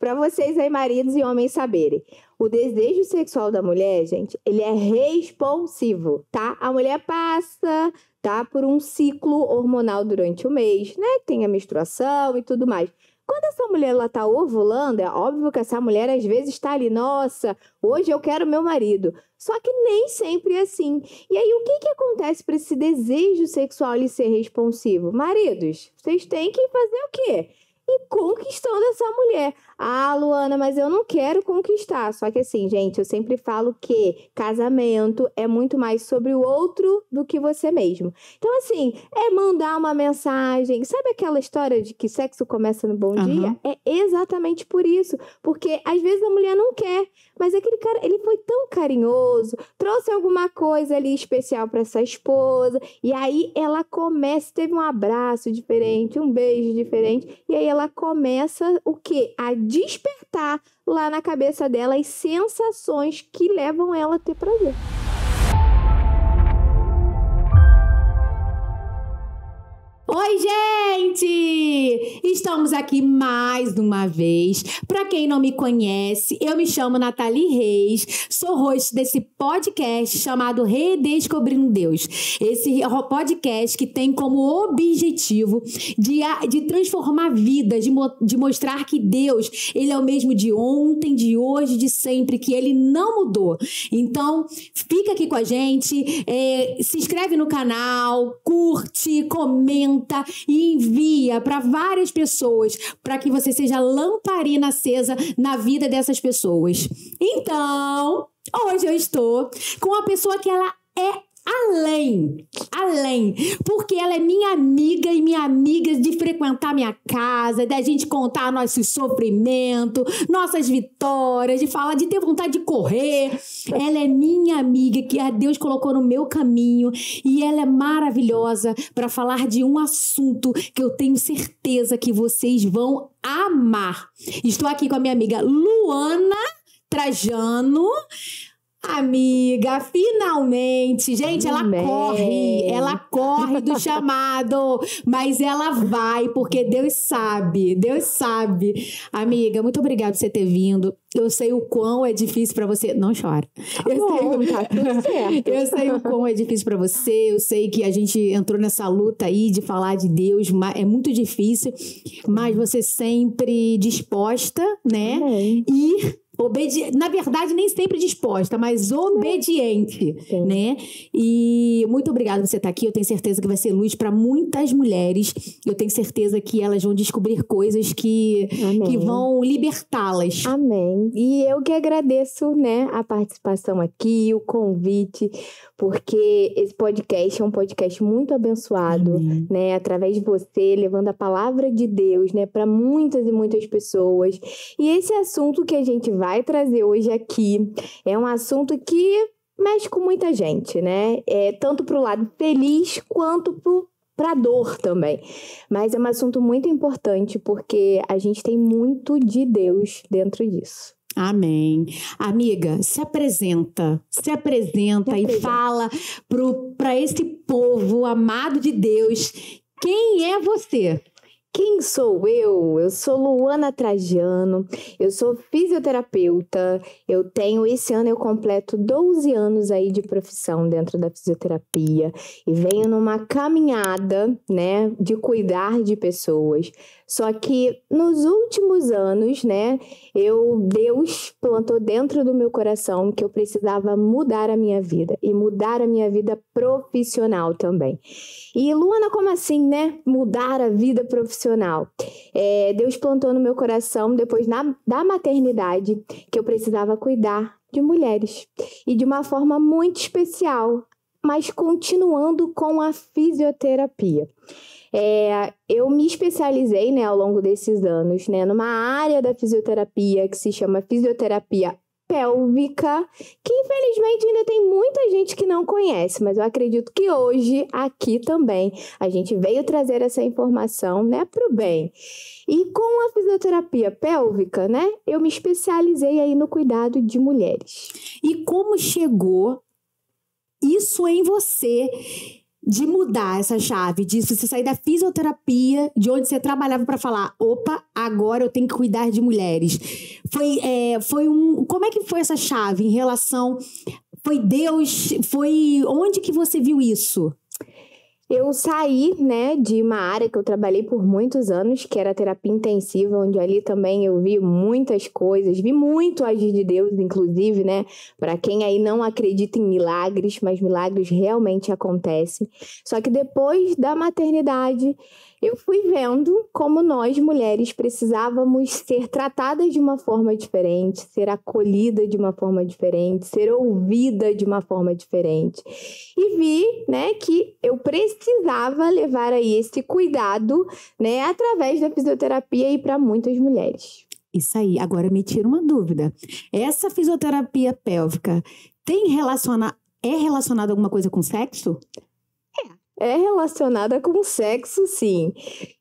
para vocês aí, maridos e homens, saberem. O desejo sexual da mulher, gente, ele é responsivo, tá? A mulher passa, tá, por um ciclo hormonal durante o mês, né? Tem a menstruação e tudo mais. Quando essa mulher ela tá ovulando, é óbvio que essa mulher às vezes está ali, nossa, hoje eu quero meu marido. Só que nem sempre é assim. E aí, o que acontece para esse desejo sexual ele ser responsivo? Maridos, vocês têm que fazer o quê? E conquistando essa mulher. Ah, Luana, mas eu não quero conquistar. Só que assim, gente, eu sempre falo que casamento é muito mais sobre o outro do que você mesmo. Então, assim, é mandar uma mensagem. Sabe aquela história de que sexo começa no bom dia? É exatamente por isso. Porque às vezes a mulher não quer, mas aquele cara, ele foi tão carinhoso, trouxe alguma coisa ali especial para essa esposa, e aí ela começa, teve um abraço diferente, um beijo diferente, e aí ela começa o quê? A despertar lá na cabeça dela as sensações que levam ela a ter prazer. Oi, gente! Estamos aqui mais uma vez. Para quem não me conhece, eu me chamo Nathalie Reis, sou host desse podcast chamado Redescobrindo Deus. Esse podcast que tem como objetivo de transformar vidas, de mostrar que Deus, ele é o mesmo de ontem, de hoje, de sempre, que ele não mudou. Então, fica aqui com a gente, se inscreve no canal, curte, comenta e envia para várias pessoas, para que você seja lamparina acesa na vida dessas pessoas. Então, hoje eu estou com uma pessoa que ela é além, porque ela é minha amiga e minha amiga de frequentar minha casa, da gente contar nossos sofrimentos, nossas vitórias, de falar, de ter vontade de correr. Ela é minha amiga que a Deus colocou no meu caminho e ela é maravilhosa para falar de um assunto que eu tenho certeza que vocês vão amar. Estou aqui com a minha amiga Luana Trajano. Amiga, finalmente, gente, ela corre do chamado, mas ela vai, porque Deus sabe. Amiga, muito obrigada por você ter vindo. Eu sei o quão é difícil pra você. Não chora. Eu sei o quão é difícil pra você. Eu sei que a gente entrou nessa luta aí de falar de Deus, mas é muito difícil, mas você sempre disposta, né? E na verdade, nem sempre disposta, mas obediente, né? E muito obrigada por você estar aqui. Eu tenho certeza que vai ser luz para muitas mulheres. Eu tenho certeza que elas vão descobrir coisas que vão libertá-las. Amém. E eu que agradeço, né, a participação aqui, o convite, porque esse podcast é um podcast muito abençoado, né? Através de você, levando a palavra de Deus, né, para muitas e muitas pessoas. E esse assunto que a gente vai trazer hoje aqui é um assunto que mexe com muita gente, né? Tanto para o lado feliz quanto para a dor também. Mas é um assunto muito importante porque a gente tem muito de Deus dentro disso. Amém. Amiga, se apresenta e fala para esse povo amado de Deus, quem é você? Quem sou eu? Eu sou Luana Trajano, eu sou fisioterapeuta, esse ano eu completo 12 anos aí de profissão dentro da fisioterapia e venho numa caminhada, né, de cuidar de pessoas. Só que nos últimos anos, né, Deus plantou dentro do meu coração que eu precisava mudar a minha vida e mudar a minha vida profissional também. E Luana, como assim, né? Mudar a vida profissional. Deus plantou no meu coração, depois da maternidade, que eu precisava cuidar de mulheres. E de uma forma muito especial, mas continuando com a fisioterapia. Eu me especializei, né, ao longo desses anos, né, numa área da fisioterapia que se chama fisioterapia pélvica, que infelizmente ainda tem muita gente que não conhece, mas eu acredito que hoje, aqui também, a gente veio trazer essa informação, né, para o bem. E com a fisioterapia pélvica, né, eu me especializei aí no cuidado de mulheres. E como chegou isso em você de mudar essa chave, de você sair da fisioterapia, de onde você trabalhava para falar, opa, agora eu tenho que cuidar de mulheres? Como é que foi essa chave em relação... Foi Deus? Onde que você viu isso? Eu saí, né, de uma área que eu trabalhei por muitos anos, que era a terapia intensiva, onde ali também eu vi muitas coisas, vi muito agir de Deus, inclusive, né, para quem aí não acredita em milagres, mas milagres realmente acontecem. Só que depois da maternidade, eu fui vendo como nós, mulheres, precisávamos ser tratadas de uma forma diferente, ser acolhida de uma forma diferente, ser ouvida de uma forma diferente. E vi, né, que eu precisava levar aí esse cuidado, né, através da fisioterapia e para muitas mulheres. Isso aí. Agora me tira uma dúvida. Essa fisioterapia pélvica é relacionada a alguma coisa com sexo? É relacionada com sexo, sim.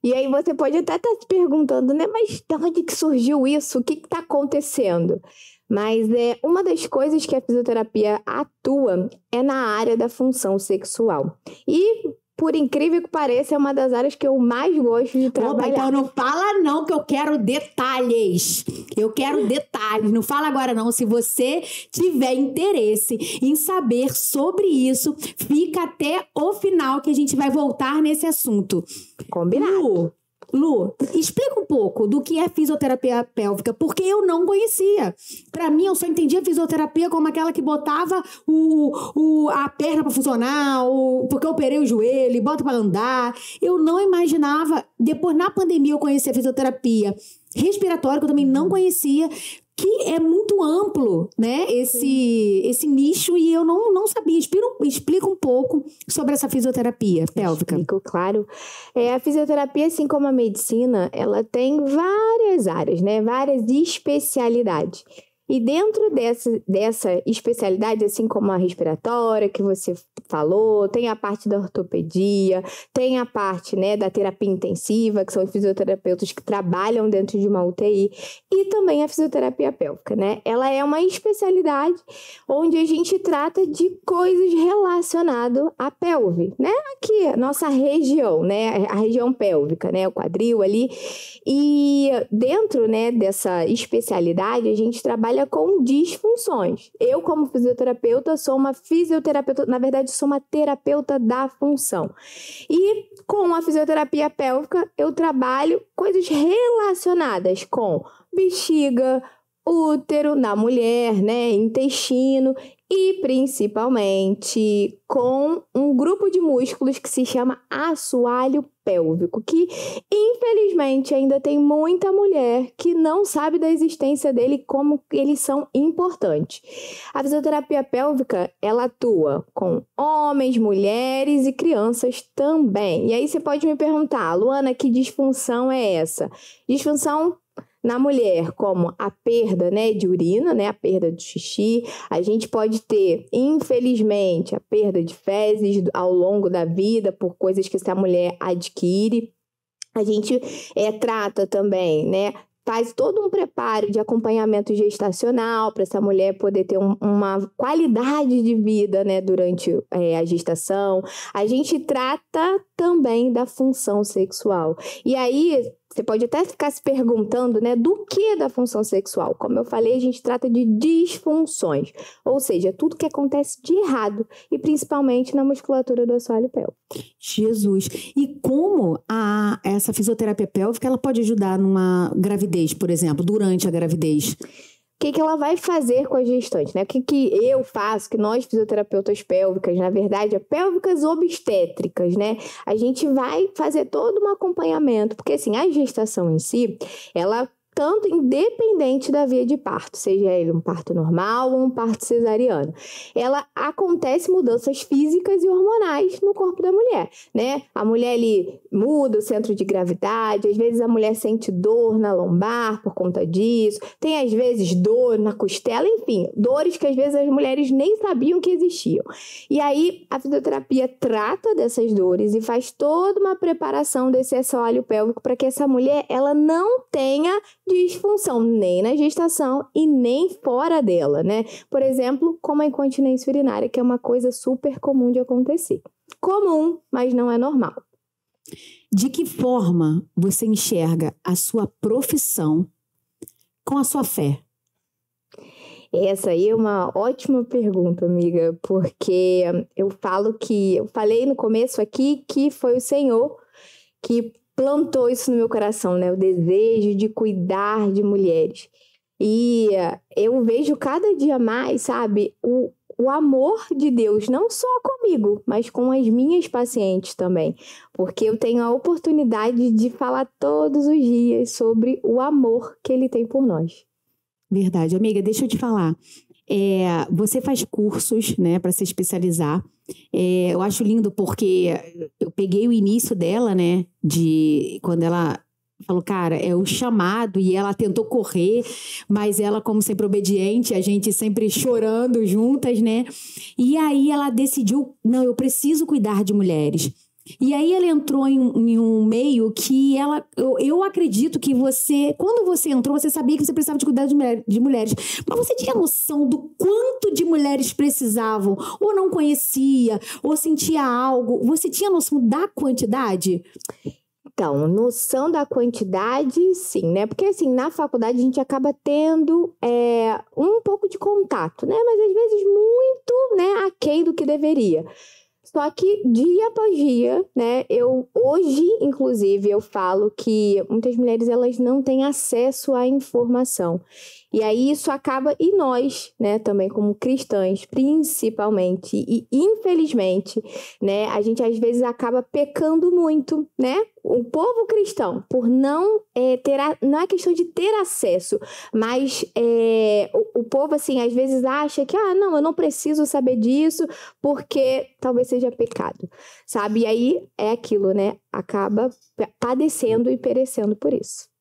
E aí você pode até estar se perguntando, né? Mas de onde que surgiu isso? O que está acontecendo? Mas uma das coisas que a fisioterapia atua é na área da função sexual. E, por incrível que pareça, é uma das áreas que eu mais gosto de trabalhar. Opa, então não fala não, que eu quero detalhes. Eu quero detalhes. Não fala agora não. Se você tiver interesse em saber sobre isso, fica até o final que a gente vai voltar nesse assunto. Combinado. Lu, explica um pouco do que é fisioterapia pélvica, porque eu não conhecia. Para mim, eu só entendia fisioterapia como aquela que botava a perna para funcionar, porque eu operei o joelho, bota para andar. Eu não imaginava. Depois, na pandemia, eu conheci a fisioterapia respiratória, que eu também não conhecia, que é muito amplo, né? Esse nicho, e eu não sabia. Explica um pouco sobre essa fisioterapia pélvica. Explico, claro. A fisioterapia, assim como a medicina, ela tem várias áreas, né? Várias especialidades. E dentro dessa especialidade, assim como a respiratória que você falou, tem a parte da ortopedia, tem a parte, né, da terapia intensiva, que são os fisioterapeutas que trabalham dentro de uma UTI, e também a fisioterapia pélvica, né? Ela é uma especialidade onde a gente trata de coisas relacionadas à pelve, né? Aqui, a nossa região, né? A região pélvica, né? O quadril ali. E dentro, né, dessa especialidade, a gente trabalha com disfunções. Eu, como fisioterapeuta, sou uma fisioterapeuta, na verdade, sou uma terapeuta da função. E com a fisioterapia pélvica, eu trabalho coisas relacionadas com bexiga, útero na mulher, né, intestino e principalmente com um grupo de músculos que se chama assoalho pélvico, que infelizmente ainda tem muita mulher que não sabe da existência dele, como eles são importantes. A fisioterapia pélvica, ela atua com homens, mulheres e crianças também. E aí você pode me perguntar, Luana, que disfunção é essa? Disfunção na mulher, como a perda, né, de urina, né, a perda do xixi. A gente pode ter, infelizmente, a perda de fezes ao longo da vida por coisas que essa mulher adquire. A gente trata também, né, faz todo um preparo de acompanhamento gestacional para essa mulher poder ter uma qualidade de vida, né, durante a gestação. A gente trata também da função sexual. E aí, você pode até ficar se perguntando, né, do que da função sexual. Como eu falei, a gente trata de disfunções, ou seja, tudo que acontece de errado, e principalmente na musculatura do assoalho pélvico. Jesus! E como essa fisioterapia pélvica ela pode ajudar numa gravidez, por exemplo, durante a gravidez? O que ela vai fazer com a gestante, né? O que eu faço, que nós fisioterapeutas pélvicas, na verdade, pélvicas obstétricas, né? A gente vai fazer todo um acompanhamento, porque assim, a gestação em si, ela tanto independente da via de parto, seja ele um parto normal ou um parto cesariano. Ela acontece mudanças físicas e hormonais no corpo da mulher, né? A mulher ali muda o centro de gravidade, às vezes a mulher sente dor na lombar por conta disso, tem às vezes dor na costela, enfim, dores que às vezes as mulheres nem sabiam que existiam. E aí a fisioterapia trata dessas dores e faz toda uma preparação desse assoalho pélvico para que essa mulher ela não tenha disfunção nem na gestação e nem fora dela, né? Por exemplo, como a incontinência urinária, que é uma coisa super comum de acontecer. Comum, mas não é normal. De que forma você enxerga a sua profissão com a sua fé? Essa aí é uma ótima pergunta, amiga, porque eu falei no começo aqui que foi o Senhor que plantou isso no meu coração, né? O desejo de cuidar de mulheres. E eu vejo cada dia mais, sabe, o amor de Deus, não só comigo, mas com as minhas pacientes também. Porque eu tenho a oportunidade de falar todos os dias sobre o amor que Ele tem por nós. Verdade. Amiga, deixa eu te falar. Você faz cursos, né, para se especializar. Eu acho lindo porque eu peguei o início dela, né, de quando ela falou, cara, é o chamado, e ela tentou correr, mas ela, como sempre obediente, a gente sempre chorando juntas, né? E aí ela decidiu, não, eu preciso cuidar de mulheres. E aí ela entrou em um meio que eu acredito que quando você entrou, você sabia que você precisava de cuidar de mulheres. Mas você tinha noção do quanto de mulheres precisavam? Ou não conhecia, ou sentia algo? Você tinha noção da quantidade? Então, noção da quantidade, sim, né? Porque, assim, na faculdade a gente acaba tendo um pouco de contato, né? Mas, às vezes, muito, né, aquém do que deveria. Só que dia após dia, né, hoje, inclusive, eu falo que muitas mulheres, elas não têm acesso à informação. E aí isso acaba, e nós, né, também como cristãs, principalmente, e infelizmente, né, a gente às vezes acaba pecando muito, né? O povo cristão, por não não é questão de ter acesso, mas o povo, assim, às vezes acha que, não, eu não preciso saber disso, porque talvez seja pecado, sabe? E aí é aquilo, né? Acaba padecendo e perecendo por isso.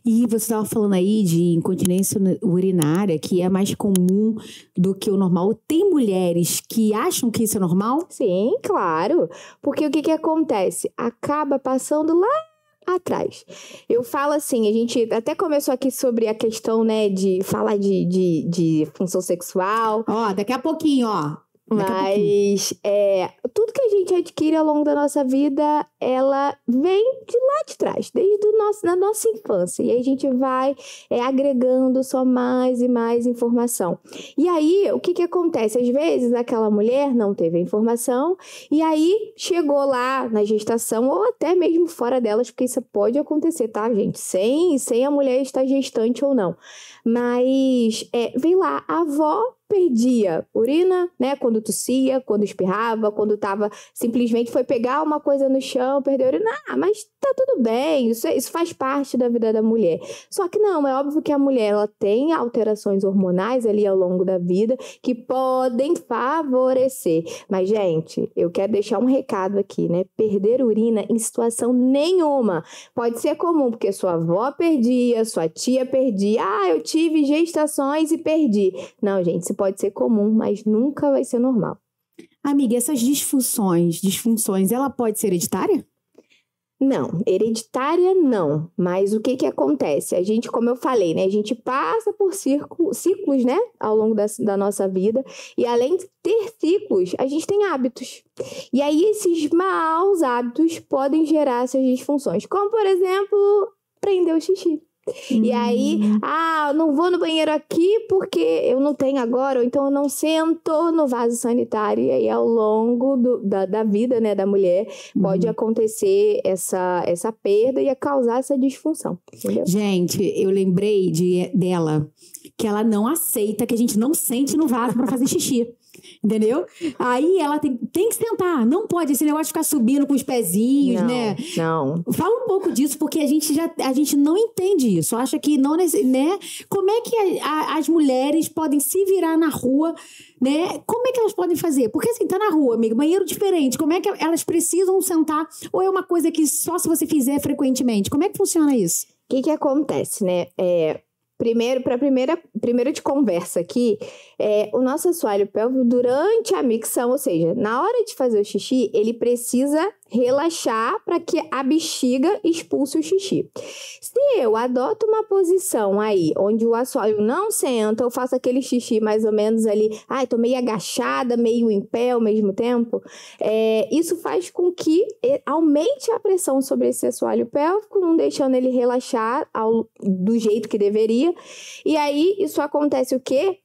E você estava falando aí de incontinência urinária, que é mais comum do que o normal. Tem mulheres que acham que isso é normal? Sim, claro. Porque o que acontece? Acaba passando lá atrás. Eu falo assim, a gente até começou aqui sobre a questão, né, de falar de função sexual. Daqui a pouquinho, Mas tudo que a gente adquire ao longo da nossa vida, ela vem de lá de trás, desde da nossa infância. E aí a gente vai agregando só mais e mais informação. E aí, o que acontece? Às vezes, aquela mulher não teve a informação e aí chegou lá na gestação ou até mesmo fora delas, porque isso pode acontecer, tá, gente? Sem a mulher estar gestante ou não. Mas vem lá, a avó perdia urina, né? Quando tossia, quando espirrava, quando simplesmente foi pegar uma coisa no chão, perdeu urina. Mas tá tudo bem, isso faz parte da vida da mulher. Só que não, é óbvio que a mulher, ela tem alterações hormonais ali ao longo da vida que podem favorecer. Mas, gente, eu quero deixar um recado aqui, né? Perder urina em situação nenhuma. Pode ser comum, porque sua avó perdia, sua tia perdia. Eu tive gestações e perdi. Não, gente, isso pode ser comum, mas nunca vai ser normal. Amiga, essas disfunções, ela pode ser hereditária? Não, hereditária não, mas o que acontece? A gente, como eu falei, né, a gente passa por ciclos, né, ao longo da nossa vida, e além de ter ciclos, a gente tem hábitos. E aí esses maus hábitos podem gerar essas disfunções, como, por exemplo, prender o xixi. E aí, não vou no banheiro aqui porque eu não tenho agora, ou então eu não sento no vaso sanitário. E aí, ao longo da vida, né, da mulher, pode acontecer essa perda e causar essa disfunção, entendeu? Gente, eu lembrei dela que ela não aceita que a gente não sente no vaso para fazer xixi. Entendeu? Aí ela tem que sentar. Não pode esse negócio de ficar subindo com os pezinhos, né? Não. Fala um pouco disso, porque a gente não entende isso. Acha que não, né? Como é que as mulheres podem se virar na rua, né? Como é que elas podem fazer? Porque assim, tá na rua, amiga, banheiro diferente. Como é que elas precisam sentar? Ou é uma coisa que só se você fizer frequentemente? Como é que funciona isso? O que acontece, né? Primeiro de conversa aqui, o nosso assoalho pélvico durante a micção, ou seja, na hora de fazer o xixi, ele precisa relaxar para que a bexiga expulse o xixi. Se eu adoto uma posição aí, onde o assoalho não senta, eu faço aquele xixi mais ou menos ali, tô meio agachada, meio em pé ao mesmo tempo, isso faz com que aumente a pressão sobre esse assoalho pélvico, não deixando ele relaxar do jeito que deveria. E aí, isso acontece o quê?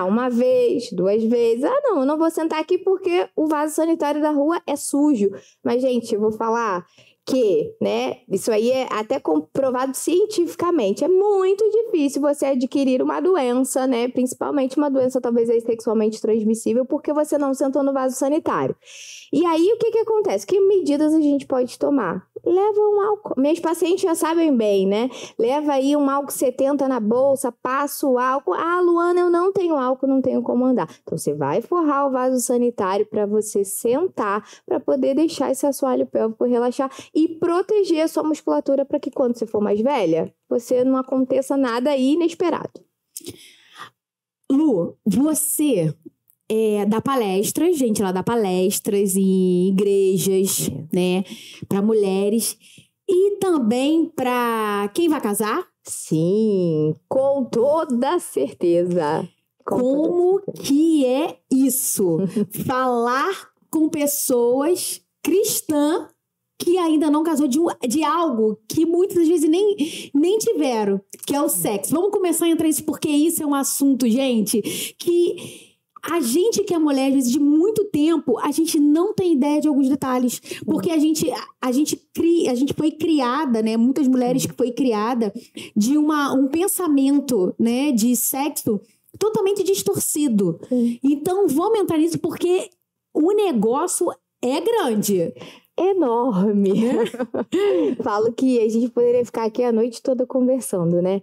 Uma vez, 2 vezes. Não, eu não vou sentar aqui porque o vaso sanitário da rua é sujo. Mas, gente, eu vou falar que, né, isso aí é até comprovado cientificamente. É muito difícil você adquirir uma doença, né, principalmente uma doença talvez aí sexualmente transmissível, porque você não sentou no vaso sanitário. E aí, o que acontece? Que medidas a gente pode tomar? Leva um álcool. Minhas pacientes já sabem bem, né? Leva aí um álcool 70 na bolsa, passa o álcool. Luana, eu não tenho álcool, não tenho como andar. Então, você vai forrar o vaso sanitário para você sentar, para poder deixar esse assoalho pélvico relaxar e proteger a sua musculatura para que quando você for mais velha, você não aconteça nada aí inesperado. Lu, você dá palestras, gente, ela dá palestras em igrejas, né, para mulheres e também para quem vai casar? Sim, com toda certeza. Como que é isso? Falar com pessoas cristãs que ainda não casou de algo que muitas vezes nem tiveram, que é o sexo. Vamos começar a entrar nisso, porque isso é um assunto, gente, que a gente que é mulher, às vezes, de muito tempo, a gente não tem ideia de alguns detalhes. Porque a gente foi criada, né? Muitas mulheres que foi criada de um pensamento, né, de sexo totalmente distorcido. Então, vamos entrar nisso porque o negócio é grande. Enorme. Falo que a gente poderia ficar aqui a noite toda conversando, né?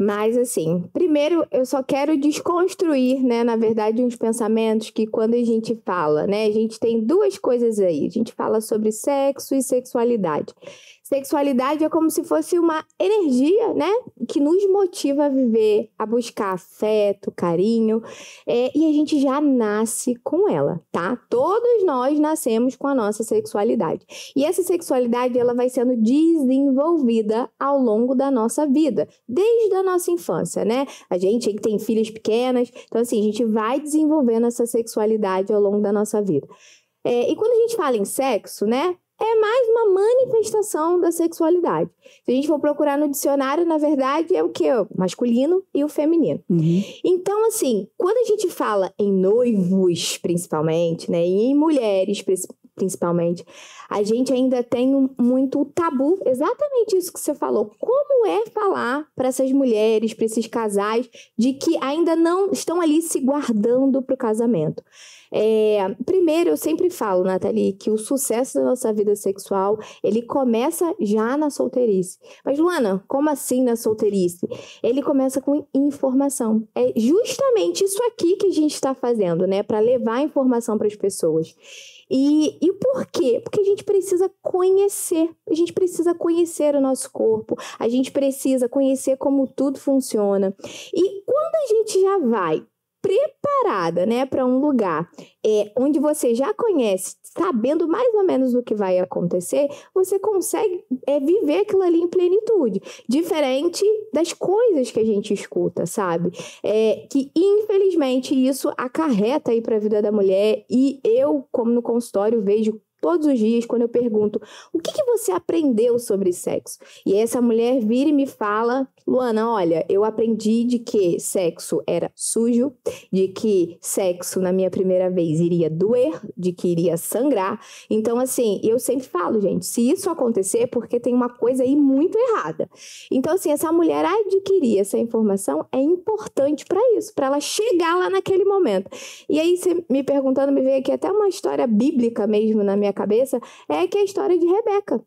Mas, assim, primeiro eu só quero desconstruir, né, na verdade, uns pensamentos que quando a gente fala, né, a gente tem 2 coisas aí. A gente fala sobre sexo e sexualidade. Sexualidade é como se fosse uma energia, né, que nos motiva a viver, a buscar afeto, carinho, e a gente já nasce com ela, tá? Todos nós nascemos com a nossa sexualidade. E essa sexualidade, ela vai sendo desenvolvida ao longo da nossa vida, desde a nossa infância, né? A gente aí que tem filhas pequenas, então assim, a gente vai desenvolvendo essa sexualidade ao longo da nossa vida. E quando a gente fala em sexo, né, é mais uma manifestação da sexualidade. Se a gente for procurar no dicionário, na verdade, é o quê? O masculino e o feminino. Então, assim, quando a gente fala em noivos, principalmente, né, e em mulheres, principalmente, a gente ainda tem muito tabu, exatamente isso que você falou. Como é falar para essas mulheres, para esses casais, de que ainda não estão ali se guardando para o casamento? Primeiro, eu sempre falo, Nathalie, que o sucesso da nossa vida sexual, ele começa já na solteirice. Mas, Luana, como assim na solteirice? Ele começa com informação. É justamente isso aqui que a gente está fazendo, né? Para levar informação para as pessoas. E por quê? Porque a gente precisa conhecer o nosso corpo, a gente precisa conhecer como tudo funciona. E quando a gente já vai preparada, né, para um lugar onde você já conhece, sabendo mais ou menos o que vai acontecer, você consegue viver aquilo ali em plenitude, diferente das coisas que a gente escuta, sabe? Que infelizmente isso acarreta aí para a vida da mulher, e eu, como no consultório, vejo todos os dias, quando eu pergunto, o que você aprendeu sobre sexo? E essa mulher vira e me fala, Luana, olha, eu aprendi de que sexo era sujo, de que sexo na minha primeira vez iria doer, de que iria sangrar. Então, assim, eu sempre falo, gente, se isso acontecer, é porque tem uma coisa aí muito errada. Então, assim, essa mulher adquirir essa informação é importante para isso, para ela chegar lá naquele momento. E aí, você me perguntando, me veio aqui até uma história bíblica mesmo na minha cabeça, que é a história de Rebeca.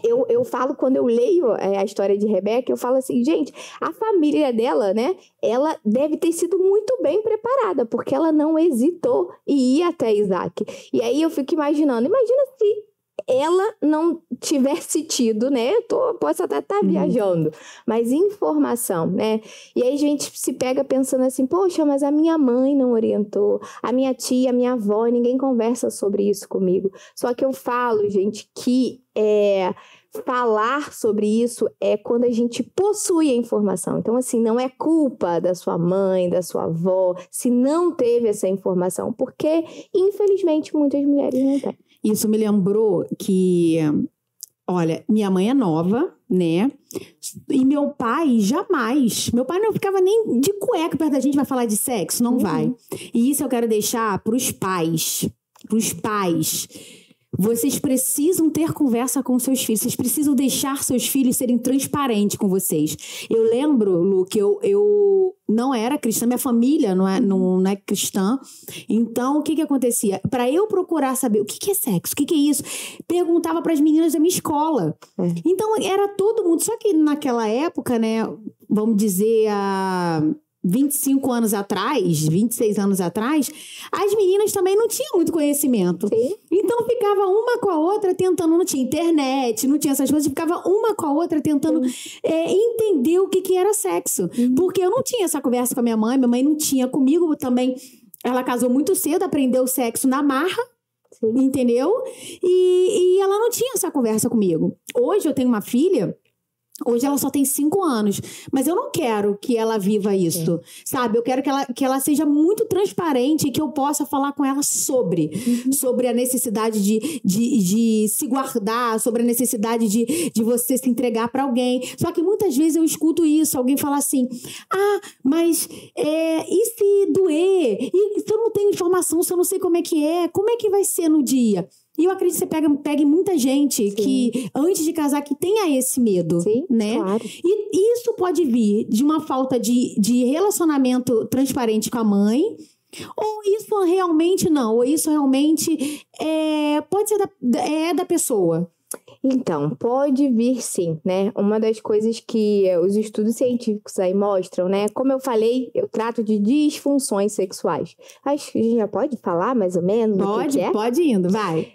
Eu falo, quando eu leio a história de Rebeca, eu falo assim, gente, a família dela, né, ela deve ter sido muito bem preparada, porque ela não hesitou em ir até Isaac. E aí eu fico imaginando, imagina se ela não tivesse tido, né? Posso até estar viajando, mas informação, né? E aí a gente se pega pensando assim, poxa, mas a minha mãe não orientou, a minha tia, a minha avó, ninguém conversa sobre isso comigo. Só que eu falo, gente, que falar sobre isso é quando a gente possui a informação. Então, assim, não é culpa da sua mãe, da sua avó, se não teve essa informação, porque, infelizmente, muitas mulheres não têm. Isso me lembrou que, olha, minha mãe é nova, né? E meu pai jamais. Meu pai não ficava nem de cueca perto da gente, vai falar de sexo, não vai. E isso eu quero deixar para os pais. Para os pais. Vocês precisam ter conversa com seus filhos. Vocês precisam deixar seus filhos serem transparentes com vocês. Eu lembro, Lu, que eu não era cristã. Minha família não é cristã. Então, o que acontecia? Para eu procurar saber o que é sexo, o que é isso, perguntava para as meninas da minha escola. Então, era todo mundo. Só que naquela época, né, vamos dizer, 25 anos atrás, 26 anos atrás, as meninas também não tinham muito conhecimento. Sim. Então ficava uma com a outra tentando, não tinha internet, não tinha essas coisas, ficava uma com a outra tentando entender o que era sexo. Porque eu não tinha essa conversa com a minha mãe não tinha comigo também. Ela casou muito cedo, aprendeu sexo na marra. Sim. Entendeu? E ela não tinha essa conversa comigo. Hoje eu tenho uma filha. Hoje ela só tem 5 anos, mas eu não quero que ela viva isso, sabe? Eu quero que ela seja muito transparente e que eu possa falar com ela sobre a necessidade de se guardar, sobre a necessidade de você se entregar para alguém. Só que muitas vezes eu escuto isso, alguém fala assim, mas e se doer? E se eu não tenho informação, se eu não sei como é que vai ser no dia? E eu acredito que você pegue muita gente que, antes de casar, que tenha esse medo, né? Claro. E isso pode vir de uma falta de relacionamento transparente com a mãe, ou isso realmente não, ou isso realmente pode ser da pessoa. Então, pode vir sim, né? Uma das coisas que os estudos científicos aí mostram, né? Como eu falei, eu trato de disfunções sexuais. Acho que a gente já pode falar mais ou menos o que é? Pode indo, vai.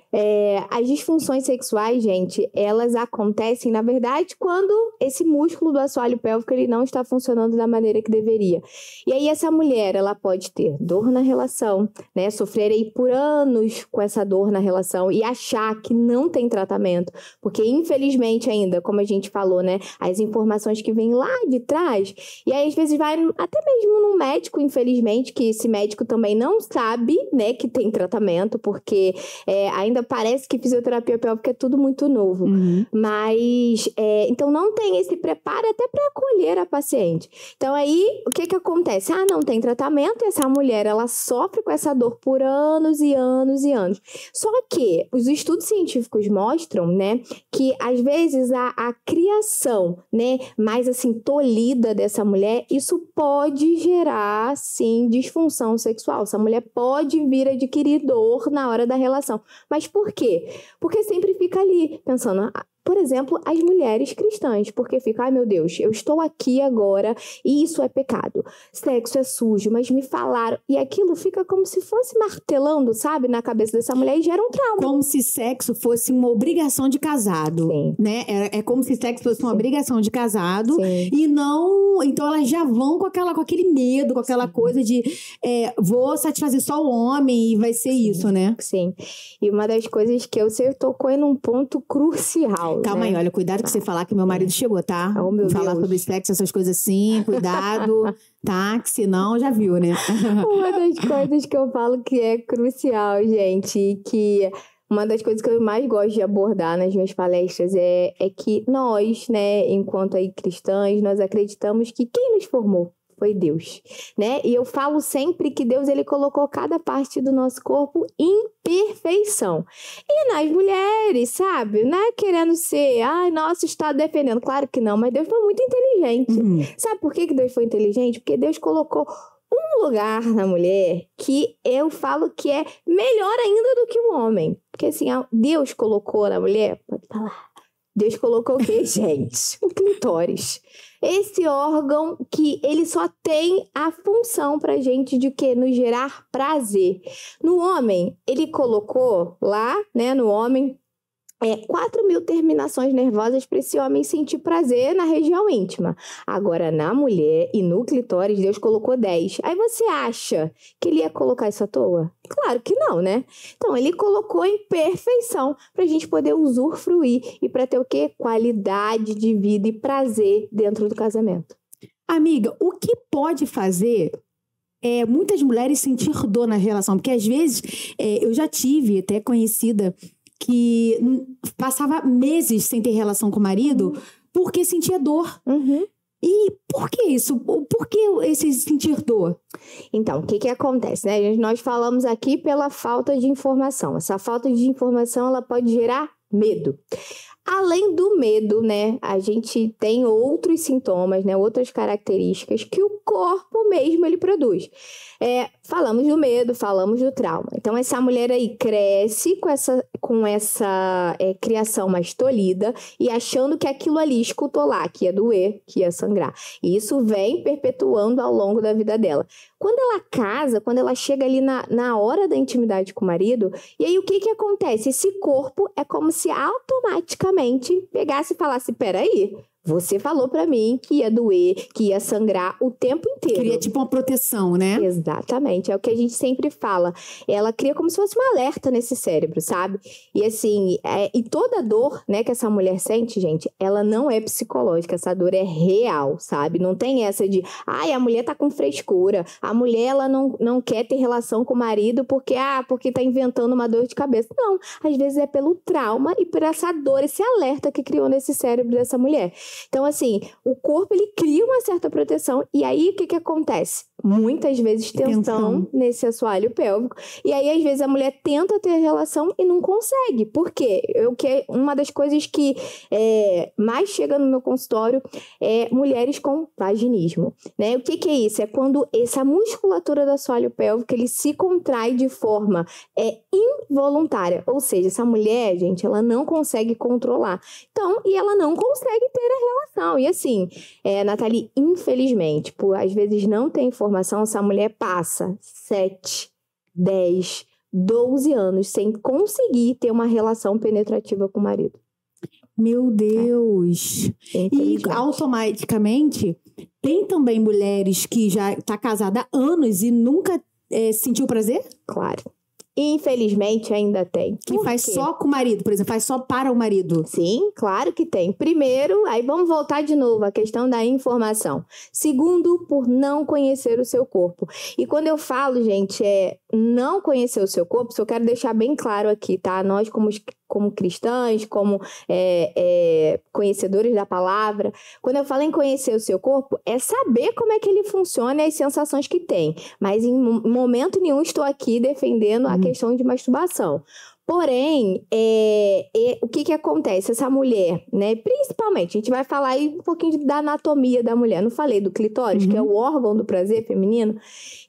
As disfunções sexuais, gente, elas acontecem, na verdade, quando esse músculo do assoalho pélvico ele não está funcionando da maneira que deveria. E aí essa mulher, ela pode ter dor na relação, né? Sofrer aí por anos com essa dor na relação e achar que não tem tratamento. Porque, infelizmente, ainda, como a gente falou, né? As informações que vêm lá de trás, e aí, às vezes, vai até mesmo num médico, infelizmente, que esse médico também não sabe, né, que tem tratamento, porque ainda parece que fisioterapia pélvica é tudo muito novo. Mas, então, não tem esse preparo até para acolher a paciente. Então, aí, o que acontece? Não tem tratamento, e essa mulher, ela sofre com essa dor por anos e anos e anos. Só que os estudos científicos mostram, né, que às vezes a criação, né, mais assim tolhida dessa mulher, isso pode gerar sim disfunção sexual. Essa mulher pode vir a adquirir dor na hora da relação. Mas por quê? Porque sempre fica ali pensando, por exemplo, as mulheres cristãs, porque fica, ai meu Deus, eu estou aqui agora e isso é pecado. Sexo é sujo, mas me falaram. E aquilo fica como se fosse martelando, sabe, na cabeça dessa mulher e gera um trauma. Como se sexo fosse uma obrigação de casado, né? É como se sexo fosse uma obrigação de casado e não... Então elas já vão com aquele medo, com aquela coisa de vou satisfazer só o homem e vai ser isso, né? Sim. E uma das coisas que você tocou em um ponto crucial. Calma aí, olha, cuidado que você falar que meu marido chegou, tá? Oh, meu falar Deus. sobre sexo, essas coisas assim, cuidado, tá? Que senão já viu, né? Uma das coisas que eu falo que é crucial, gente, que uma das coisas que eu mais gosto de abordar nas minhas palestras é que nós, né, enquanto aí cristãs, nós acreditamos que quem nos formou foi Deus, né? E eu falo sempre que Deus, ele colocou cada parte do nosso corpo em perfeição. E nas mulheres, sabe? Não é querendo ser, nossa, está defendendo. Claro que não, mas Deus foi muito inteligente. Sabe por que Deus foi inteligente? Porque Deus colocou um lugar na mulher que eu falo que é melhor ainda do que o homem. Porque assim, Deus colocou na mulher, pode falar, Deus colocou o quê, gente? O clitóris. Esse órgão que ele só tem a função pra gente de quê? Nos gerar prazer. No homem, ele colocou lá, né, no homem, 4.000 terminações nervosas para esse homem sentir prazer na região íntima. Agora, na mulher e no clitóris, Deus colocou 10. Aí você acha que ele ia colocar isso à toa? Claro que não, né? Então, ele colocou em perfeição para a gente poder usufruir e para ter o quê? Qualidade de vida e prazer dentro do casamento. Amiga, o que pode fazer muitas mulheres sentir dor na relação? Porque, às vezes, eu já tive até conhecida que passava meses sem ter relação com o marido porque sentia dor. E por que isso? Por que esse sentir dor? Então, o que acontece, né? Nós falamos aqui pela falta de informação. Essa falta de informação, ela pode gerar medo. Além do medo, né, a gente tem outros sintomas, né, outras características que o corpo mesmo ele produz. Falamos do medo, falamos do trauma. Então, essa mulher aí cresce com essa criação mais tolhida e achando que aquilo ali escutou lá, que ia doer, que ia sangrar. E isso vem perpetuando ao longo da vida dela. Quando ela casa, quando ela chega ali na hora da intimidade com o marido, e aí o que acontece? Esse corpo é como se automaticamente pegasse e falasse, peraí, você falou pra mim que ia doer, que ia sangrar o tempo inteiro. Cria tipo uma proteção, né? Exatamente, é o que a gente sempre fala. Ela cria como se fosse um alerta nesse cérebro, sabe? E assim, e toda dor, né, que essa mulher sente, gente, ela não é psicológica, essa dor é real, sabe? Não tem essa de, a mulher tá com frescura, a mulher, ela não quer ter relação com o marido porque tá inventando uma dor de cabeça. Não, às vezes é pelo trauma e por essa dor, esse alerta que criou nesse cérebro dessa mulher. Então, assim, o corpo, ele cria uma certa proteção. E aí, o que acontece? Muitas vezes tensão nesse assoalho pélvico. E aí, às vezes, a mulher tenta ter relação e não consegue. Por quê? Uma das coisas que mais chega no meu consultório é mulheres com vaginismo, né? O que é isso? É quando essa musculatura do assoalho pélvico, ele se contrai de forma involuntária. Ou seja, essa mulher, gente, ela não consegue controlar. Então, e ela não consegue ter a relação. E assim, Nathalie, infelizmente, às vezes não tem informação, essa mulher passa 7, 10, 12 anos sem conseguir ter uma relação penetrativa com o marido. Meu Deus! E automaticamente, tem também mulheres que já tá casada há anos e nunca sentiu prazer? Claro. Infelizmente, ainda tem. Que faz só com o marido, por exemplo, faz só para o marido. Sim, claro que tem. Primeiro, aí vamos voltar de novo à questão da informação. Segundo, por não conhecer o seu corpo. E quando eu falo, gente, não conhecer o seu corpo, eu quero deixar bem claro aqui, tá? Nós, como cristãs, como conhecedores da palavra, quando eu falo em conhecer o seu corpo, é saber como é que ele funciona e as sensações que tem. Mas em momento nenhum estou aqui defendendo a questão de masturbação. Porém, o que acontece? Essa mulher, né? Principalmente, a gente vai falar aí um pouquinho da anatomia da mulher. Não falei do clitóris, que é o órgão do prazer feminino.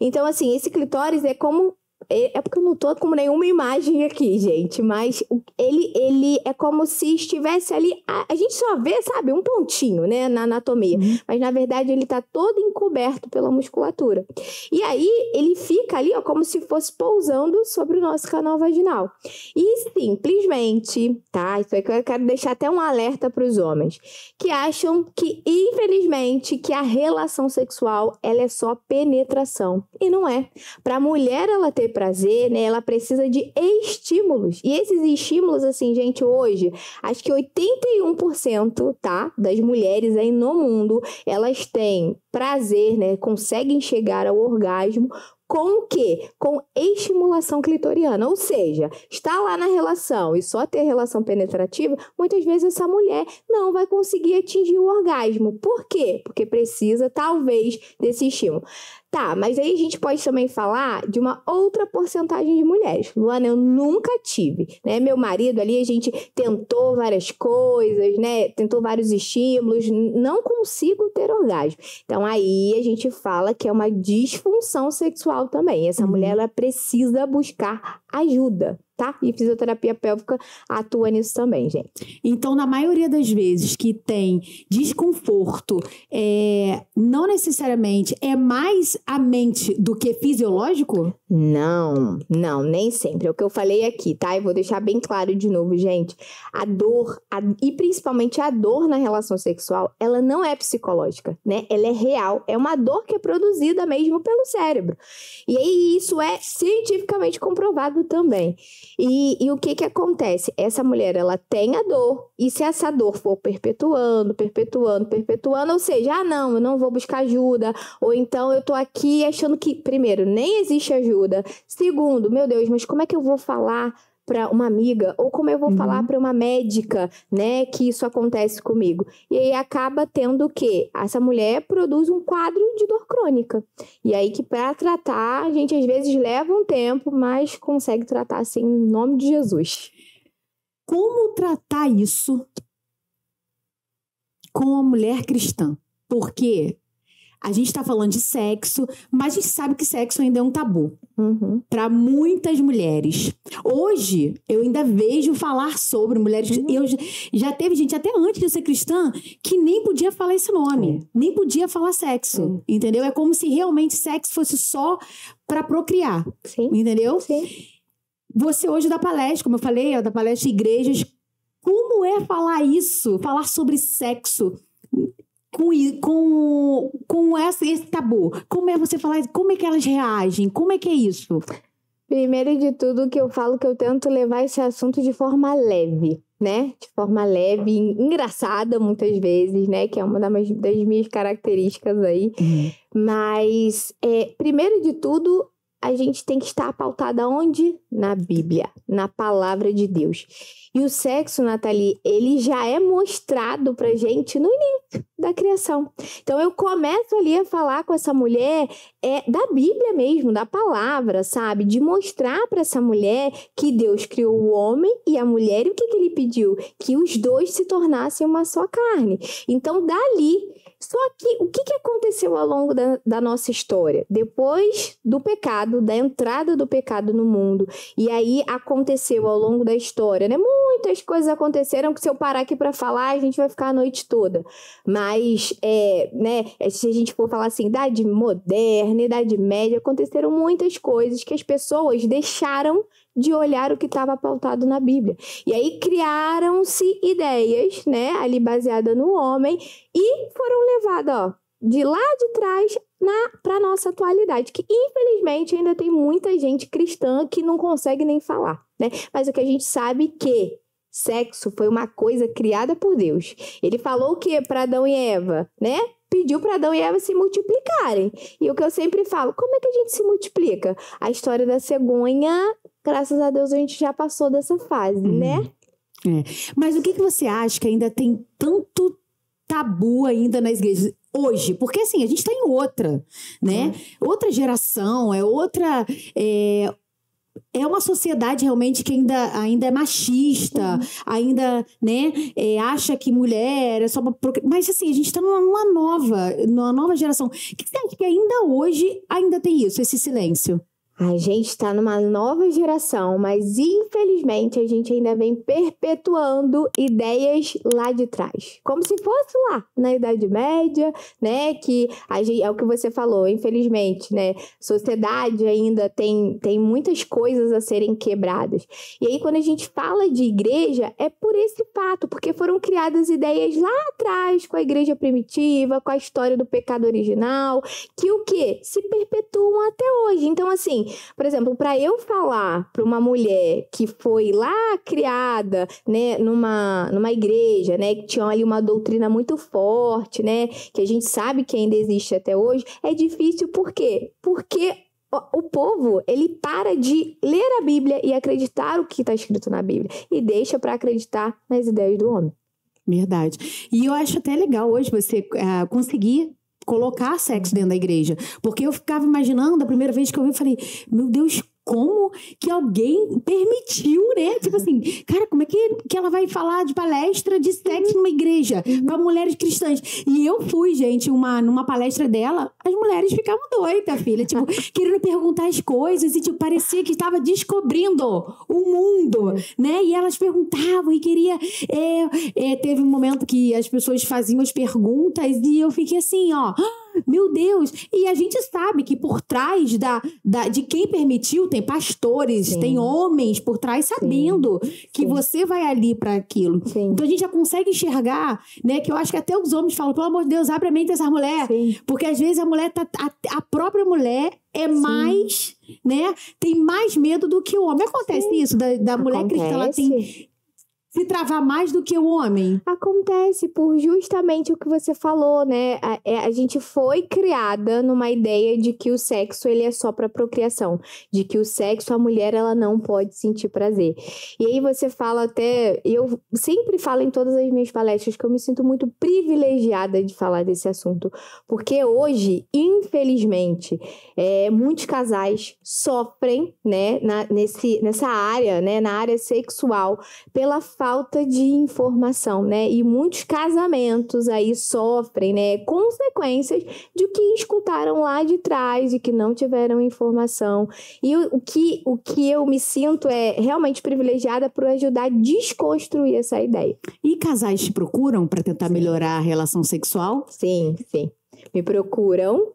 Então, assim, esse clitóris é como... É porque eu não tô com nenhuma imagem aqui, gente, mas ele é como se estivesse ali, a gente só vê, sabe, um pontinho, né, na anatomia, mas na verdade ele tá todo encoberto pela musculatura. E aí ele fica ali, ó, como se fosse pousando sobre o nosso canal vaginal. E simplesmente, tá, isso aí que eu quero deixar até um alerta para os homens, que acham que, infelizmente, que a relação sexual, ela é só penetração. E não é. Pra mulher ela ter prazer, né, ela precisa de estímulos. E esses estímulos, assim, gente, hoje, acho que 81%, tá, das mulheres aí no mundo, elas têm prazer, né, conseguem chegar ao orgasmo com o quê? Com estimulação clitoriana. Ou seja, está lá na relação e só ter relação penetrativa, muitas vezes essa mulher não vai conseguir atingir o orgasmo. Por quê? Porque precisa, talvez, desse estímulo. Tá, mas aí a gente pode também falar de uma outra porcentagem de mulheres. Luana, eu nunca tive, né? Meu marido ali, a gente tentou várias coisas, né? Tentou vários estímulos, não consigo ter orgasmo. Então, aí a gente fala que é uma disfunção sexual também. Essa mulher, ela precisa buscar ajuda. tá? E fisioterapia pélvica atua nisso também, gente. Então, na maioria das vezes que tem desconforto, não necessariamente é mais a mente do que fisiológico? Não, nem sempre. É o que eu falei aqui, tá? E vou deixar bem claro de novo, gente. A dor, e principalmente a dor na relação sexual, ela não é psicológica, né? Ela é real. É uma dor que é produzida mesmo pelo cérebro. E aí isso é cientificamente comprovado também. E o que acontece? Essa mulher, ela tem a dor, e se essa dor for perpetuando, ou seja, não, eu não vou buscar ajuda, ou então eu tô aqui achando que, primeiro, nem existe ajuda, segundo, meu Deus, mas como é que eu vou falar para uma amiga, ou como eu vou falar para uma médica, né, que isso acontece comigo? E aí acaba tendo o quê? Essa mulher produz um quadro de dor crônica. E aí que para tratar, a gente às vezes leva um tempo, mas consegue tratar assim, em nome de Jesus. Como tratar isso com uma mulher cristã? Porque a gente está falando de sexo, mas a gente sabe que sexo ainda é um tabu para muitas mulheres. Hoje, eu ainda vejo falar sobre mulheres. Eu já teve gente, até antes de eu ser cristã, que nem podia falar esse nome, nem podia falar sexo, entendeu? É como se realmente sexo fosse só para procriar, entendeu? Sim. Você hoje dá palestra, como eu falei, dá palestra em igrejas. Como é falar isso? Falar sobre sexo com esse tabu? Como é você falar isso? Como é que elas reagem? Como é que é isso? Primeiro de tudo, que eu falo que eu tento levar esse assunto de forma leve, né? De forma leve, engraçada muitas vezes, né? Que é uma das minhas características aí. Mas, primeiro de tudo, a gente tem que estar pautada onde? Na Bíblia, na palavra de Deus. E o sexo, Nathalie, ele já é mostrado pra gente no início da criação. Então, eu começo ali a falar com essa mulher da Bíblia mesmo, da palavra, sabe? De mostrar pra essa mulher que Deus criou o homem e a mulher. E o que ele pediu? Que os dois se tornassem uma só carne. Então, dali... Só que o que aconteceu ao longo da nossa história? Depois do pecado, da entrada do pecado no mundo, e aí aconteceu ao longo da história, né? Muitas coisas aconteceram que se eu parar aqui para falar, a gente vai ficar a noite toda. Mas, né, se a gente for falar assim, idade moderna, idade média, aconteceram muitas coisas que as pessoas deixaram de olhar o que estava pautado na Bíblia. E aí criaram-se ideias, né, ali baseadas no homem, e foram levadas, de lá de trás para a nossa atualidade, que infelizmente ainda tem muita gente cristã que não consegue nem falar, né? Mas o que a gente sabe que sexo foi uma coisa criada por Deus. Ele falou o quê para Adão e Eva, né? Pediu para Adão e Eva se multiplicarem. E o que eu sempre falo, como é que a gente se multiplica? A história da cegonha, graças a Deus a gente já passou dessa fase, né? Mas o que você acha que ainda tem tanto tabu ainda nas igrejas hoje? Porque assim, a gente está em outra, né? Outra geração, outra... É uma sociedade realmente que ainda é machista, ainda, né, acha que mulher é só uma... Mas assim, a gente está numa nova geração. O que você acha que ainda hoje ainda tem isso, esse silêncio? A gente está numa nova geração, mas infelizmente a gente ainda vem perpetuando ideias lá de trás. Como se fosse lá, na Idade Média, né? Que é o que você falou, infelizmente, né? Sociedade ainda tem muitas coisas a serem quebradas. E aí, quando a gente fala de igreja, é por esse fato, porque foram criadas ideias lá atrás, com a igreja primitiva, com a história do pecado original, que o quê? Se perpetuam até hoje. Então, assim, por exemplo, para eu falar para uma mulher que foi lá criada, né, numa igreja, né, que tinha ali uma doutrina muito forte, né, que a gente sabe que ainda existe até hoje, é difícil. Por quê? Porque o povo, ele para de ler a Bíblia e acreditar o que está escrito na Bíblia e deixa para acreditar nas ideias do homem. Verdade. E eu acho até legal hoje você conseguir colocar sexo dentro da igreja. Porque eu ficava imaginando, a primeira vez que eu vi, eu falei, meu Deus, como que alguém permitiu, né? Tipo assim, cara, como é que ela vai falar de palestra de sexo numa igreja para mulheres cristãs? E eu fui, gente, numa palestra dela, as mulheres ficavam doidas, filha, tipo, querendo perguntar as coisas e, tipo, parecia que estava descobrindo o mundo, né? E elas perguntavam e queria... teve um momento que as pessoas faziam as perguntas e eu fiquei assim, ó... Meu Deus! E a gente sabe que por trás de quem permitiu tem pastores, tem homens por trás sabendo que você vai ali para aquilo. Então a gente já consegue enxergar, né? Que eu acho que até os homens falam, pelo amor de Deus, abre a mente dessa mulher. Porque às vezes a mulher a própria mulher é mais, né? Tem mais medo do que o homem. Acontece isso da mulher cristã, ela tem... se travar mais do que o homem? Acontece por justamente o que você falou, né? A gente foi criada numa ideia de que o sexo ele é só para procriação, de que o sexo, a mulher, ela não pode sentir prazer. E aí você fala até... Eu sempre falo em todas as minhas palestras que eu me sinto muito privilegiada de falar desse assunto, porque hoje, infelizmente, muitos casais sofrem, né, nessa área, né, na área sexual, pela falta de informação, né? E muitos casamentos aí sofrem, né, consequências de que escutaram lá de trás e que não tiveram informação. E o que eu me sinto é realmente privilegiada por ajudar a desconstruir essa ideia. E casais te procuram para tentar melhorar a relação sexual? Sim. Me procuram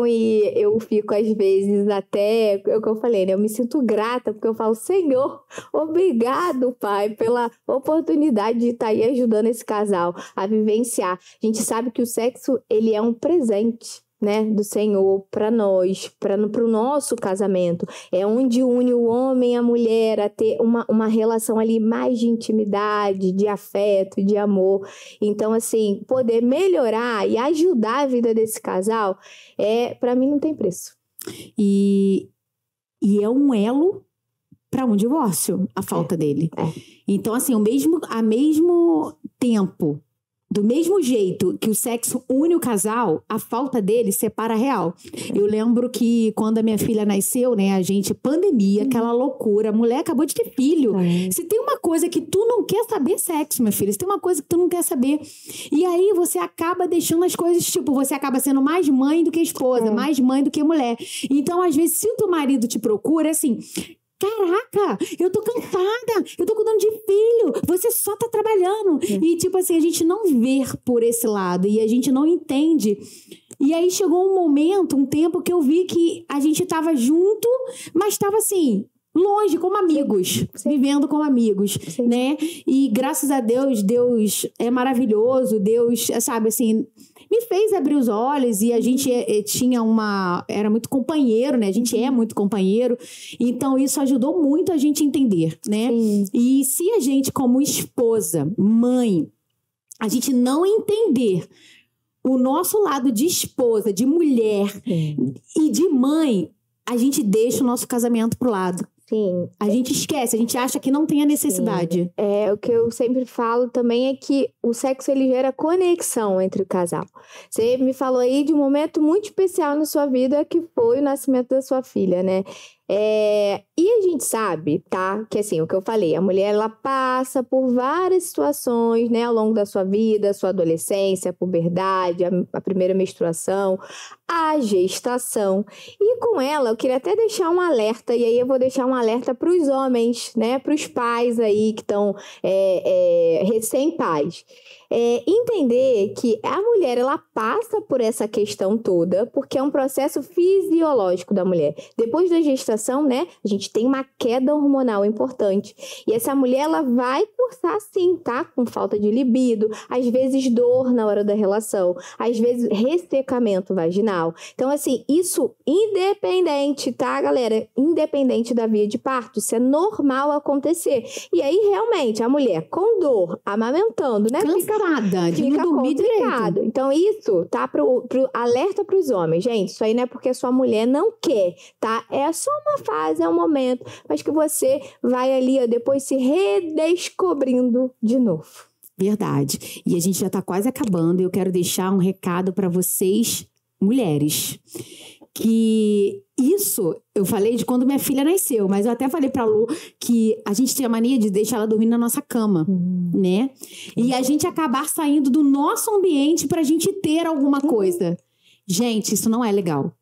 e eu fico às vezes até, é o que eu falei, né? Eu me sinto grata porque eu falo, Senhor, obrigado, Pai, pela oportunidade de estar aí ajudando esse casal a vivenciar. A gente sabe que o sexo, ele é um presente, né, do Senhor para nós, para o nosso casamento. É onde une o homem e a mulher a ter uma relação ali mais de intimidade, de afeto, de amor. Então, assim, poder melhorar e ajudar a vida desse casal, para mim não tem preço. E é um elo para um divórcio, a falta dele. Então, assim, ao mesmo tempo, do mesmo jeito que o sexo une o casal, a falta dele separa a real. Eu lembro que quando a minha filha nasceu, né, a gente, pandemia, aquela loucura, a mulher acabou de ter filho. Se tem uma coisa que tu não quer saber, sexo, minha filha. Se tem uma coisa que tu não quer saber. E aí você acaba deixando as coisas, tipo, você acaba sendo mais mãe do que esposa, mais mãe do que mulher. Então, às vezes, se o teu marido te procura, assim... Caraca, eu tô cansada, eu tô cuidando de filho, você só tá trabalhando. E tipo assim, a gente não vê por esse lado e a gente não entende. E aí chegou um momento, um tempo que eu vi que a gente tava junto, mas tava assim... longe, como amigos, vivendo como amigos, né? E graças a Deus, Deus é maravilhoso, Deus, sabe, assim, me fez abrir os olhos e a gente era muito companheiro, né? A gente é muito companheiro, então isso ajudou muito a gente a entender, né? E se a gente, como esposa, mãe, a gente não entender o nosso lado de esposa, de mulher e de mãe, a gente deixa o nosso casamento pro lado. A gente esquece, a gente acha que não tem a necessidade. O que eu sempre falo também é que o sexo, ele gera conexão entre o casal. Você me falou aí de um momento muito especial na sua vida, que foi o nascimento da sua filha, né? E a gente sabe, tá? Que assim, o que eu falei, a mulher, ela passa por várias situações, né? Ao longo da sua vida, sua adolescência, a puberdade, a primeira menstruação, a gestação. E com ela, eu queria até deixar um alerta, e aí eu vou deixar um alerta para os homens, né? Para os pais aí que estão recém-pais. Entender que a mulher, ela passa por essa questão toda, porque é um processo fisiológico da mulher. Depois da gestação, né, a gente tem uma queda hormonal importante. E essa mulher, ela vai cursar, sim, tá? Com falta de libido, às vezes dor na hora da relação, às vezes ressecamento vaginal. Então, assim, isso independente, tá, galera? Independente da via de parto, isso é normal acontecer. E aí, realmente, a mulher com dor, amamentando, né? Fica de não dormir complicado. Direito. Então, isso tá pro alerta pros homens. Gente, isso aí não é porque a sua mulher não quer, tá? É só uma fase, é um momento, mas que você vai ali, ó, depois se redescobrindo de novo. Verdade. E a gente já tá quase acabando. Eu quero deixar um recado para vocês, mulheres, que isso, eu falei de quando minha filha nasceu, mas eu até falei pra Lu que a gente tinha mania de deixar ela dormir na nossa cama, né? E a gente acabar saindo do nosso ambiente pra gente ter alguma coisa. Gente, isso não é legal.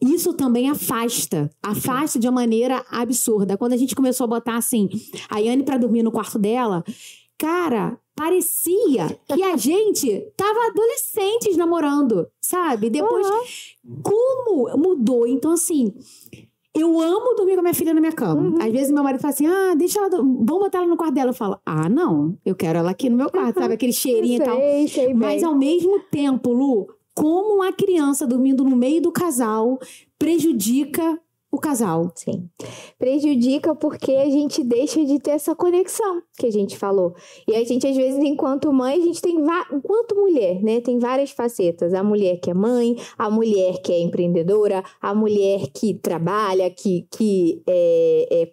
Isso também afasta de uma maneira absurda. Quando a gente começou a botar assim, a Yane pra dormir no quarto dela, cara, parecia que a gente tava adolescentes namorando, sabe? Depois, como mudou? Então, assim, eu amo dormir com a minha filha na minha cama. Às vezes meu marido fala assim, deixa ela, vamos botar ela no quarto dela. Eu falo, não, eu quero ela aqui no meu quarto, sabe? Aquele cheirinho e tal. Sei Mas ao mesmo tempo, Lu, como uma criança dormindo no meio do casal prejudica o casal. Sim. Prejudica porque a gente deixa de ter essa conexão que a gente falou. E a gente, às vezes, enquanto mãe, a gente tem... Enquanto mulher, né? Tem várias facetas. A mulher que é mãe, a mulher que é empreendedora, a mulher que trabalha, que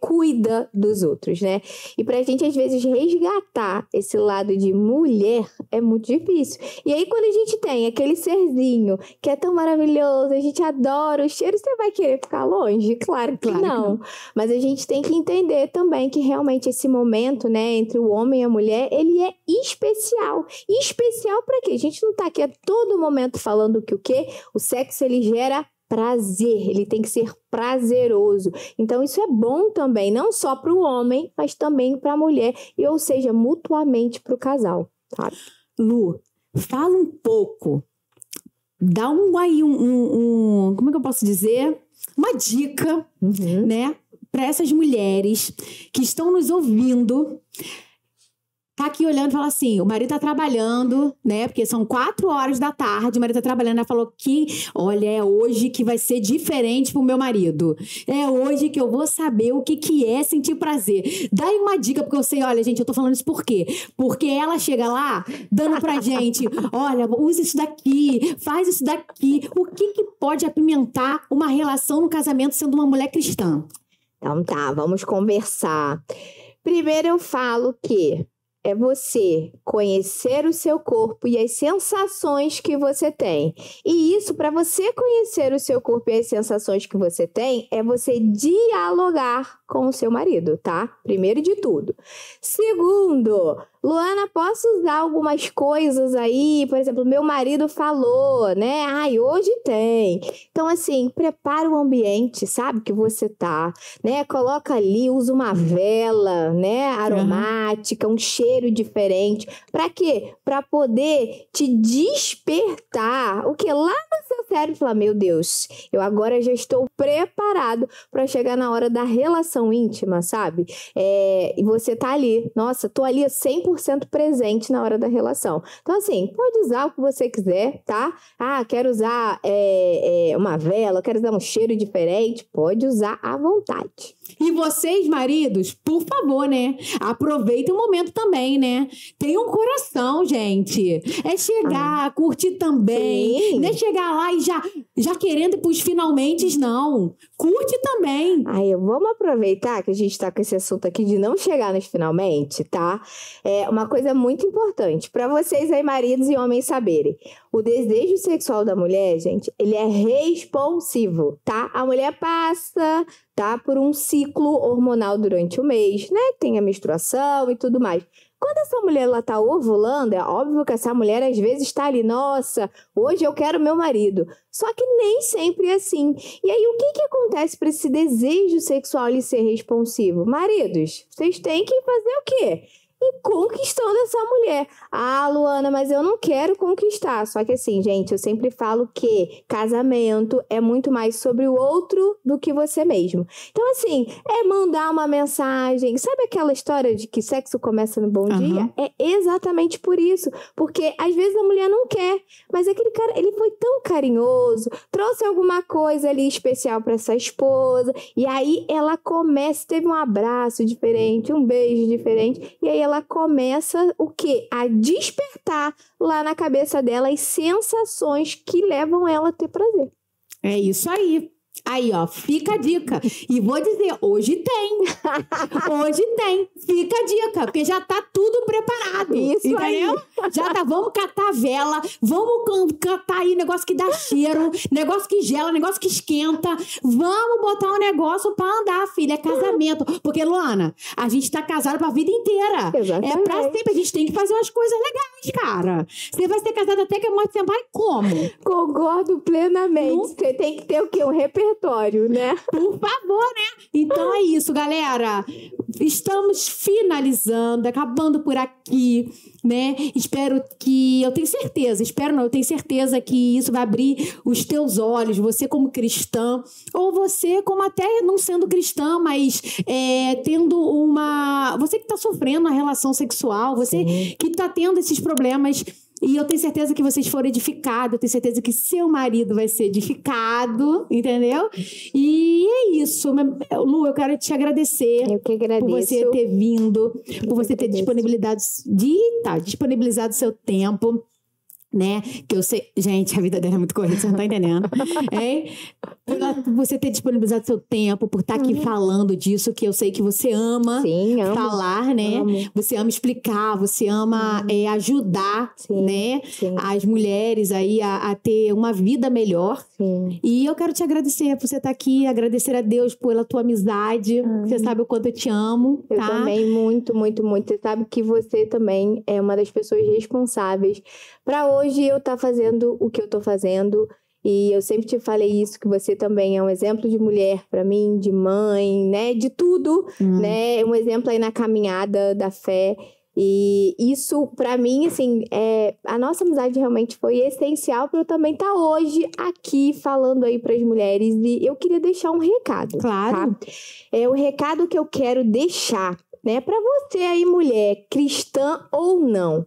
cuida dos outros, né? E pra gente, às vezes, resgatar esse lado de mulher é muito difícil. E aí, quando a gente tem aquele serzinho que é tão maravilhoso, a gente adora o cheiro, você vai querer ficar longe? Claro que não. Mas a gente tem que entender também que realmente esse momento, né, entre o homem e a mulher, ele é especial. E especial pra quê? A gente não tá aqui a todo momento falando que o quê? O sexo, ele gera prazer, ele tem que ser prazeroso. Então, isso é bom também, não só pro homem, mas também pra mulher, e ou seja, mutuamente pro casal, sabe? Lu, fala um pouco, dá como é que eu posso dizer? Uma dica, né, para essas mulheres que estão nos ouvindo, tá aqui olhando e fala assim, o marido tá trabalhando, né, porque são 4 horas da tarde, o marido tá trabalhando, ela falou que, olha, é hoje que vai ser diferente pro meu marido, é hoje que eu vou saber o que é sentir prazer. Dá aí uma dica, porque eu sei, olha, gente, eu tô falando isso por quê? Porque ela chega lá, dando pra gente, olha, usa isso daqui, faz isso daqui, o que pode apimentar uma relação no casamento sendo uma mulher cristã? Então tá, vamos conversar. Primeiro eu falo que é você conhecer o seu corpo e as sensações que você tem. E isso, para você conhecer o seu corpo e as sensações que você tem, é você dialogar com o seu marido, tá? Primeiro de tudo. Segundo, Luana, posso usar algumas coisas aí? Por exemplo, meu marido falou, né? Hoje tem. Então, assim, prepara o ambiente, sabe? Que você tá, né? Coloca ali, usa uma vela, né? Aromática, um cheiro diferente. Pra quê? Pra poder te despertar. O que? Lá no seu cérebro, falar, meu Deus, eu agora já estou preparado pra chegar na hora da relação íntima, sabe? E você tá ali. Nossa, tô ali 100% presente na hora da relação. Então, assim, pode usar o que você quiser, tá? Quero usar uma vela, quero usar um cheiro diferente. Pode usar à vontade. E vocês, maridos, por favor, né? Aproveitem o momento também, né? Tem um coração, gente. É chegar, curtir também. Sim. Não é chegar lá e já querendo ir pros finalmente, não. Curte também. Vamos aproveitar que a gente tá com esse assunto aqui de não chegar nos finalmente, tá? Uma coisa muito importante para vocês aí, maridos e homens, saberem. O desejo sexual da mulher, gente, ele é responsivo, tá? A mulher passa, tá, por um ciclo hormonal durante o mês, né? Tem a menstruação e tudo mais. Quando essa mulher ela tá ovulando, é óbvio que essa mulher às vezes está ali, nossa, hoje eu quero meu marido. Só que nem sempre é assim. E aí, o que acontece para esse desejo sexual ele ser responsivo? Maridos, vocês têm que fazer o quê? E conquistando essa mulher. Luana, mas eu não quero conquistar. Só que assim, gente, eu sempre falo que casamento é muito mais sobre o outro do que você mesmo. Então, assim, mandar uma mensagem. Sabe aquela história de que sexo começa no bom dia? É exatamente por isso. Porque às vezes a mulher não quer, mas aquele cara, ele foi tão carinhoso, trouxe alguma coisa ali especial para essa esposa, e aí ela começa, teve um abraço diferente, um beijo diferente, e aí ela começa o quê? A despertar lá na cabeça dela as sensações que levam ela a ter prazer. É isso aí. Aí, ó, fica a dica. E vou dizer, hoje tem. Hoje tem. Fica a dica, porque já tá tudo preparado. Isso, entendeu? Vamos catar a vela, vamos catar aí negócio que dá cheiro, negócio que gela, negócio que esquenta. Vamos botar um negócio pra andar, filha. É casamento. Porque, Luana, a gente tá casado pra vida inteira. Exatamente. É pra sempre. A gente tem que fazer umas coisas legais, cara. Você vai ser casado até que a morte separe como? Concordo plenamente. Você tem que ter o quê? Um repertório, né? Por favor, né? Então é isso, galera. Estamos finalizando, acabando por aqui, né? Eu tenho certeza que isso vai abrir os teus olhos, você como cristã, ou você como até não sendo cristã, mas tendo você que está sofrendo uma relação sexual, você que está tendo esses problemas. E eu tenho certeza que vocês foram edificados, eu tenho certeza que seu marido vai ser edificado, entendeu? E é isso. Lu, eu quero te agradecer. Eu que agradeço. Por você ter vindo, por você ter disponibilizado seu tempo. Né? Que eu sei... Gente, a vida dela é muito corrida, você não tá entendendo. Por você ter disponibilizado seu tempo, por estar aqui falando disso, que eu sei que você ama. Sim, amo. Falar, né? Amo. Você ama explicar, você ama ajudar, né? Sim. As mulheres aí a ter uma vida melhor. Sim. E eu quero te agradecer por você estar aqui, agradecer a Deus pela tua amizade. Você sabe o quanto eu te amo, Eu tá? também, muito, muito, muito. Você sabe que você também é uma das pessoas responsáveis para hoje eu estar fazendo o que eu tô fazendo. E eu sempre te falei isso, que você também é um exemplo de mulher para mim, de mãe, né? De tudo, né? Um exemplo aí na caminhada da fé. E isso, para mim, assim, a nossa amizade realmente foi essencial para eu também estar hoje aqui falando aí para as mulheres. E eu queria deixar um recado. Claro. Tá? O recado que eu quero deixar, né? Para você aí, mulher, cristã ou não.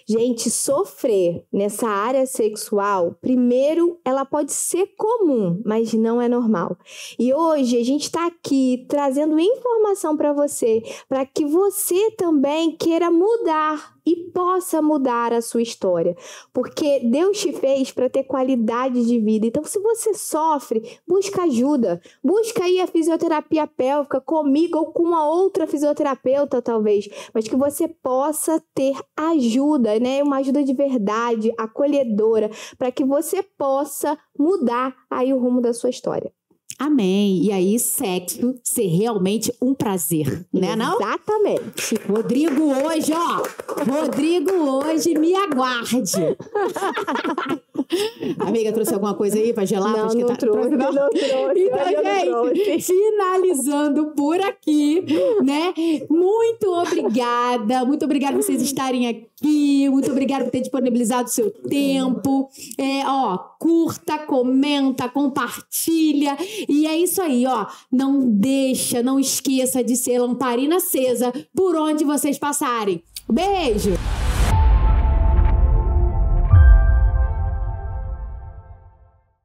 Gente, sofrer nessa área sexual, primeiro, ela pode ser comum, mas não é normal. E hoje a gente está aqui trazendo informação para você, para que você também queira mudar e possa mudar a sua história. Porque Deus te fez para ter qualidade de vida. Então, se você sofre, busca ajuda. Busca aí a fisioterapia pélvica comigo ou com uma outra fisioterapeuta, talvez. Mas que você possa ter ajuda, né? Uma ajuda de verdade, acolhedora, para que você possa mudar aí o rumo da sua história. Amém. E aí, sexo ser realmente um prazer, né, não? Exatamente. Rodrigo hoje me aguarde. Amiga, trouxe alguma coisa aí pra gelar? Não, não trouxe. Então, gente, finalizando por aqui, né? Muito obrigada por vocês estarem aqui, muito obrigada por ter disponibilizado o seu tempo. Curta, comenta, compartilha. E é isso aí, não esqueça de ser lamparina acesa por onde vocês passarem. Beijo!